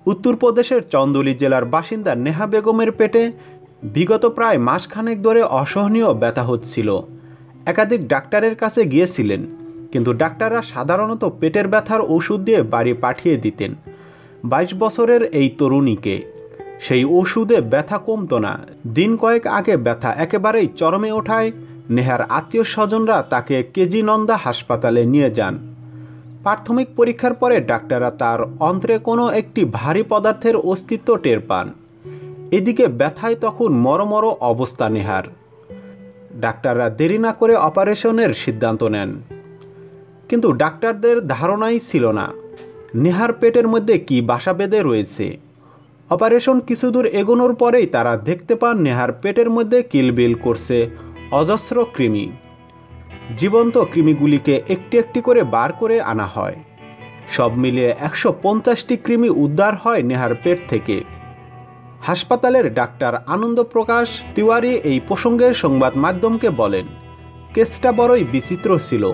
উত্তরপ্রদেশের চন্দৌলি জেলার বাসিন্দা নেহা বেগমের পেটে বিগত প্রায় মাসখানেক ধরে অসহনীয় ব্যথা হচ্ছিল। একাধিক ডাক্তারের কাছে গিয়েছিলেন, কিন্তু ডাক্তাররা সাধারণত পেটের ব্যথার ওষুধ দিয়ে বাড়ি পাঠিয়ে দিতেন। 22 বছরের এই তরুণীকে সেই ওষুধে ব্যথা কমতো না। দিন কয়েক আগে ব্যথা একেবারেই চরমে ওঠায় নেহার আত্মীয় স্বজনরা তাকে কেজি নন্দা হাসপাতালে নিয়ে যান। প্রাথমিক পরীক্ষার পরে ডাক্তাররা তার অন্ত্রে কোনো একটি ভারী পদার্থের অস্তিত্ব টের পান। এদিকে ব্যথায় তখন মরমর অবস্থা নেহার। ডাক্তাররা দেরি না করে অপারেশনের সিদ্ধান্ত নেন, কিন্তু ডাক্তারদের ধারণাই ছিল না নেহার পেটের মধ্যে কি বাসা বেঁধে রয়েছে। অপারেশন কিছুদূর এগোনোর পরেই তারা দেখতে পান নেহার পেটের মধ্যে কিলবিল করছে অজস্র কৃমি। জীবন্ত কৃমিগুলিকে একটি একটি করে বার করে আনা হয়। সব মিলিয়ে 150টি কৃমি উদ্ধার হয় নেহার পেট থেকে। হাসপাতালের ডাক্তার আনন্দ প্রকাশ তিওয়ারি এই প্রসঙ্গে সংবাদ মাধ্যমকে বলেন, কেসটা বড়ই বিচিত্র ছিল।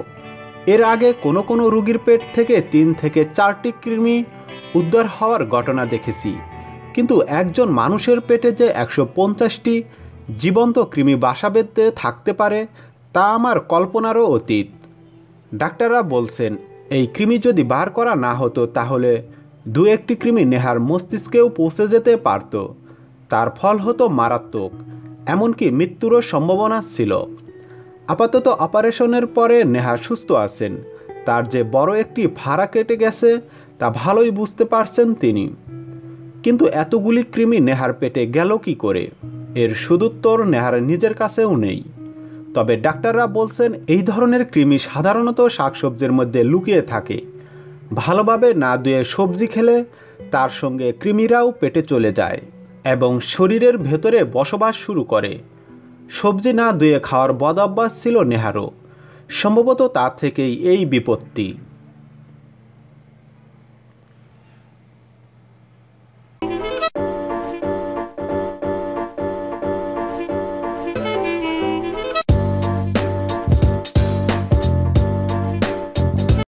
এর আগে কোনো কোনো রোগীর পেট থেকে 3 থেকে 4টি কৃমি উদ্ধার হওয়ার ঘটনা দেখেছি, কিন্তু একজন মানুষের পেটে যে 150টি জীবন্ত কৃমি বাসা বেঁধে থাকতে পারে তা আমার কল্পনারও অতীত। ডাক্তাররা বলছেন, এই কৃমি যদি বার করা না হতো তাহলে 2-1টি কৃমি নেহার মস্তিষ্কেও পৌঁছে যেতে পারত। তার ফল হতো মারাত্মক, এমনকি মৃত্যুরও সম্ভাবনা ছিল। আপাতত অপারেশনের পরে নেহা সুস্থ আছেন। তার যে বড় একটি ফাড়া কেটে গেছে তা ভালোই বুঝতে পারছেন তিনি। কিন্তু এতগুলি কৃমি নেহার পেটে গেল কি করে, এর সদুত্তর নেহার নিজের কাছেও নেই। তবে ডাক্তাররা বলছেন, এই ধরনের কৃমি সাধারণত শাকসবজির মধ্যে লুকিয়ে থাকে। ভালোভাবে না ধুয়ে সবজি খেলে তার সঙ্গে কৃমিরাও পেটে চলে যায় এবং শরীরের ভেতরে বসবাস শুরু করে। সবজি না ধুয়ে খাওয়ার বদ অভ্যাস ছিল নেহারও। সম্ভবত তা থেকেই এই বিপত্তি।